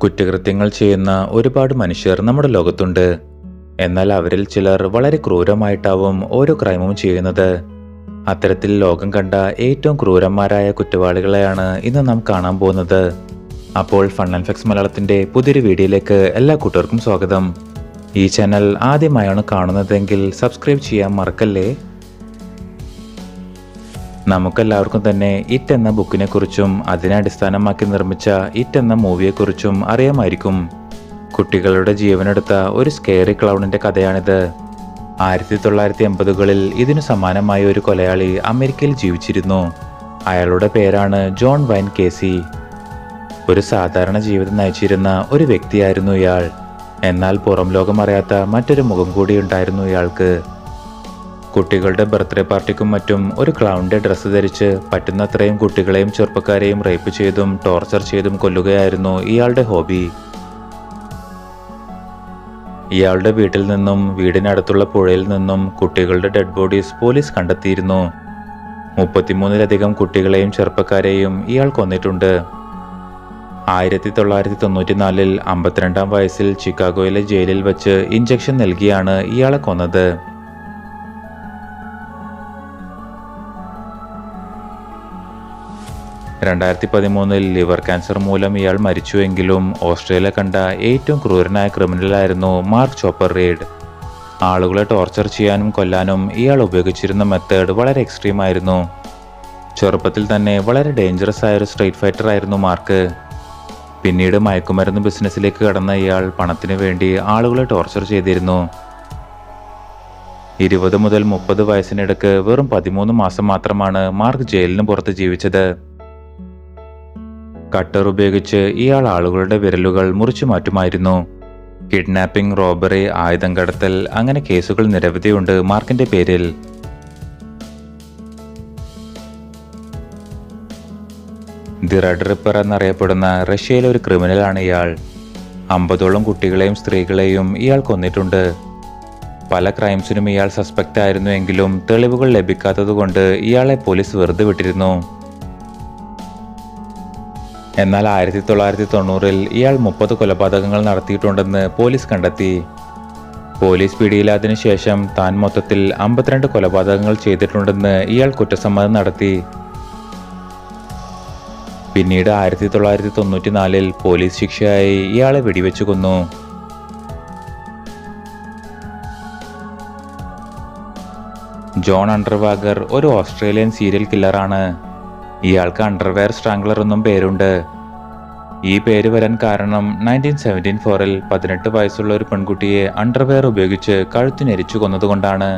കുറ്റകൃത്യങ്ങൾ ചെയ്യുന്ന ഒരുപാട് മനുഷ്യർ നമ്മുടെ ലോകത്തുണ്ട്. എന്നാൽ അവരിൽ ചിലർ വളരെ ക്രൂരമായിട്ടാവും ഓരോ ക്രൈമും ചെയ്യുന്നത്. അത്തരത്തിൽ ലോകം കണ്ട ഏറ്റവും ക്രൂരന്മാരായ കുറ്റവാളികളെയാണ് ഇന്ന് നാം കാണാൻ പോകുന്നത്. അപ്പോൾ ഫൺ ആൻഡ് ഫാക്ട്സ് മലയാളത്തിന്റെ പുതിയൊരു വീഡിയോയിലേക്ക് എല്ലാ കൂട്ടുകാർക്കും സ്വാഗതം. ഈ ചാനൽ ആദ്യമായാണ് കാണുന്നതെങ്കിൽ സബ്സ്ക്രൈബ് ചെയ്യാൻ മറക്കല്ലേ. നമുക്കെല്ലാവർക്കും തന്നെ ഇറ്റ് എന്ന ബുക്കിനെ കുറിച്ചും അതിനെ അടിസ്ഥാനമാക്കി നിർമ്മിച്ച ഇറ്റ് എന്ന മൂവിയെക്കുറിച്ചും അറിയാമായിരിക്കും. കുട്ടികളുടെ ജീവനെടുത്ത ഒരു സ്കെയറി ക്ലൗണിന്റെ കഥയാണിത്. 1980കളിൽ ഇതിനു സമാനമായ ഒരു കൊലയാളി അമേരിക്കയിൽ ജീവിച്ചിരുന്നു. അയാളുടെ പേരാണ് ജോൺ വൈൻ കേസി. ഒരു സാധാരണ ജീവിതം നയിച്ചിരുന്ന ഒരു വ്യക്തിയായിരുന്നു ഇയാൾ. എന്നാൽ പുറം ലോകം അറിയാത്ത മറ്റൊരു മുഖം കൂടി ഉണ്ടായിരുന്നു ഇയാൾക്ക്. കുട്ടികളുടെ ബർത്ത്ഡേ പാർട്ടിക്കും മറ്റും ഒരു ക്ലൗണിന്റെ ഡ്രസ്സ് ധരിച്ച് പറ്റുന്നത്രയും കുട്ടികളെയും ചെറുപ്പക്കാരെയും റേപ്പ് ചെയ്തും ടോർച്ചർ ചെയ്തും കൊല്ലുകയായിരുന്നു ഇയാളുടെ ഹോബി. ഇയാളുടെ വീട്ടിൽ നിന്നും വീടിനടുത്തുള്ള പുഴയിൽ നിന്നും കുട്ടികളുടെ ഡെഡ് ബോഡീസ് പോലീസ് കണ്ടെത്തിയിരുന്നു. 33ലധികം കുട്ടികളെയും ചെറുപ്പക്കാരെയും ഇയാൾ കൊന്നിട്ടുണ്ട്. 1994 52-ാം വയസ്സിൽ ചിക്കാഗോയിലെ ജയിലിൽ വച്ച് ഇഞ്ചക്ഷൻ നൽകിയാണ് ഇയാളെ കൊന്നത്. 2013 ലിവർ ക്യാൻസർ മൂലം ഇയാൾ മരിച്ചുവെങ്കിലും ഓസ്ട്രേലിയ കണ്ട ഏറ്റവും ക്രൂരനായ ക്രിമിനലായിരുന്നു മാർക്ക് ചോപ്പർ റീഡ്. ആളുകളെ ടോർച്ചർ ചെയ്യാനും കൊല്ലാനും ഇയാൾ ഉപയോഗിച്ചിരുന്ന മെത്തേഡ് വളരെ എക്സ്ട്രീം ആയിരുന്നു. ചെറുപ്പത്തിൽ തന്നെ വളരെ ഡേഞ്ചറസ് ആയ ഒരു സ്ട്രീറ്റ് ഫൈറ്റർ ആയിരുന്നു മാർക്ക്. പിന്നീട് മയക്കുമരുന്ന് ബിസിനസ്സിലേക്ക് കടന്ന ഇയാൾ പണത്തിനു വേണ്ടി ആളുകളെ ടോർച്ചർ ചെയ്തിരുന്നു. 20 മുതൽ 30 വയസ്സിനിടയ്ക്ക് വെറും 13 മാസം മാത്രമാണ് മാർക്ക് ജയിലിന് പുറത്ത് ജീവിച്ചത്. കട്ടർ ഉപയോഗിച്ച് ഇയാൾ ആളുകളുടെ വിരലുകൾ മുറിച്ചു മാറ്റുമായിരുന്നു. കിഡ്നാപ്പിംഗ്, റോബറി, ആയുധം കടത്തൽ, അങ്ങനെ കേസുകൾ നിരവധിയുണ്ട് മാർക്കിന്റെ പേരിൽ. ദി റെഡ് റിപ്പർ എന്നറിയപ്പെടുന്ന റഷ്യയിലെ ഒരു ക്രിമിനലാണ് ഇയാൾ. 50ഓളം കുട്ടികളെയും സ്ത്രീകളെയും ഇയാൾ കൊന്നിട്ടുണ്ട്. പല ക്രൈംസിനും ഇയാൾ സസ്പെക്റ്റ് ആയിരുന്നുവെങ്കിലും തെളിവുകൾ ലഭിക്കാത്തതുകൊണ്ട് ഇയാളെ പോലീസ് വെറുതെ വിട്ടിരുന്നു. എന്നാൽ 1990-ൽ ഇയാൾ 30 കൊലപാതകങ്ങൾ നടത്തിയിട്ടുണ്ടെന്ന് പോലീസ് കണ്ടെത്തി. പോലീസ് പിടിയിലായതിനു ശേഷം താൻ മൊത്തത്തിൽ 52 കൊലപാതകങ്ങൾ ചെയ്തിട്ടുണ്ടെന്ന് ഇയാൾ കുറ്റസമ്മതം നടത്തി. പിന്നീട് 1994-ൽ പോലീസ് ശിക്ഷയായി ഇയാളെ വെടിവെച്ചു കൊന്നു. ജോൺ അണ്ടർവാഗർ ഒരു ഓസ്ട്രേലിയൻ സീരിയൽ കില്ലറാണ്. ഇയാൾക്ക് അണ്ടർവെയർ സ്ട്രാംഗ്ലർ എന്നും പേരുണ്ട്. ഈ പേര് വരാൻ കാരണം 1974-ൽ 18 വയസ്സുള്ള ഒരു പെൺകുട്ടിയെ അണ്ടർവെയർ ഉപയോഗിച്ച് കഴുത്തിനെരിച്ചു കൊന്നതുകൊണ്ടാണ്.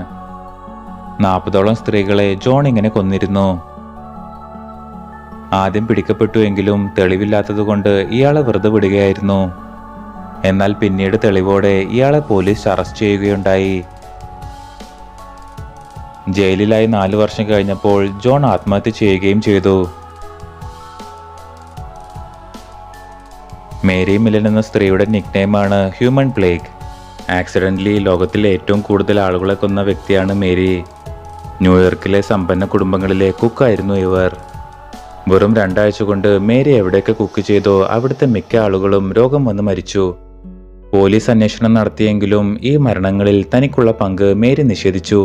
40ഓളം സ്ത്രീകളെ ജോൺ ഇങ്ങനെ കൊന്നിരുന്നു. ആദ്യം പിടിക്കപ്പെട്ടുവെങ്കിലും തെളിവില്ലാത്തതുകൊണ്ട് ഇയാളെ വെറുതെ വിടുകയായിരുന്നു. എന്നാൽ പിന്നീട് തെളിവോടെ ഇയാളെ പോലീസ് അറസ്റ്റ് ചെയ്യുകയുണ്ടായി. ജയിലിലായി 4 വർഷം കഴിഞ്ഞപ്പോൾ ജോൺ ആത്മഹത്യ ചെയ്യുകയും ചെയ്തു. മേരി മിലൻ എന്ന സ്ത്രീയുടെ നിക്നെയിമാണ് ഹ്യൂമൻ പ്ലേഗ്. ആക്സിഡന്റലി ലോകത്തിലെ ഏറ്റവും കൂടുതൽ ആളുകളെ കൊന്ന വ്യക്തിയാണ് മേരി. ന്യൂയോർക്കിലെ സമ്പന്ന കുടുംബങ്ങളിലെ കുക്കായിരുന്നു ഇവർ. വെറും 2 ആഴ്ച കൊണ്ട് മേരി എവിടെയൊക്കെ കുക്ക് ചെയ്തോ അവിടുത്തെ മിക്ക ആളുകളും രോഗം വന്ന് മരിച്ചു. പോലീസ് അന്വേഷണം നടത്തിയെങ്കിലും ഈ മരണങ്ങളിൽ തനിക്കുള്ള പങ്ക് മേരി നിഷേധിച്ചു.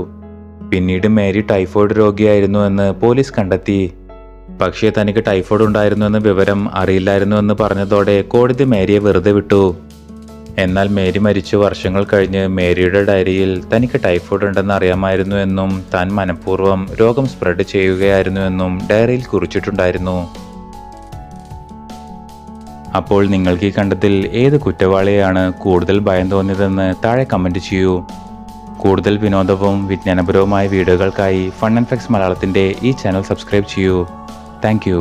പിന്നീട് മേരി ടൈഫോയിഡ് രോഗിയായിരുന്നു എന്ന് പോലീസ് കണ്ടെത്തി. പക്ഷേ തനിക്ക് ടൈഫോയിഡ് ഉണ്ടായിരുന്നു എന്ന വിവരം അറിയില്ലായിരുന്നു എന്ന് പറഞ്ഞതോടെ കോടതി മേരിയെ വെറുതെ വിട്ടു. എന്നാൽ മേരി മരിച്ചു വർഷങ്ങൾ കഴിഞ്ഞ് മേരിയുടെ ഡയറിയിൽ തനിക്ക് ടൈഫോയിഡ് ഉണ്ടെന്ന് അറിയാമായിരുന്നു എന്നും താൻ മനഃപൂർവ്വം രോഗം സ്പ്രെഡ് ചെയ്യുകയായിരുന്നു എന്നും ഡയറിയിൽ കുറിച്ചിട്ടുണ്ടായിരുന്നു. അപ്പോൾ നിങ്ങൾക്ക് ഈ കണ്ടതിൽ ഏത് കുറ്റവാളിയാണ് കൂടുതൽ ഭയം തോന്നിയതെന്ന് താഴെ കമന്റ് ചെയ്യൂ. കൂടുതൽ വിനോദവും വിജ്ഞാനപരവുമായ വീഡിയോകൾക്കായി ഫൺ ആൻഡ് ഫാക്ട്സ് മലയാളത്തിന്റെ ഈ ചാനൽ സബ്സ്ക്രൈബ് ചെയ്യൂ. Thank you.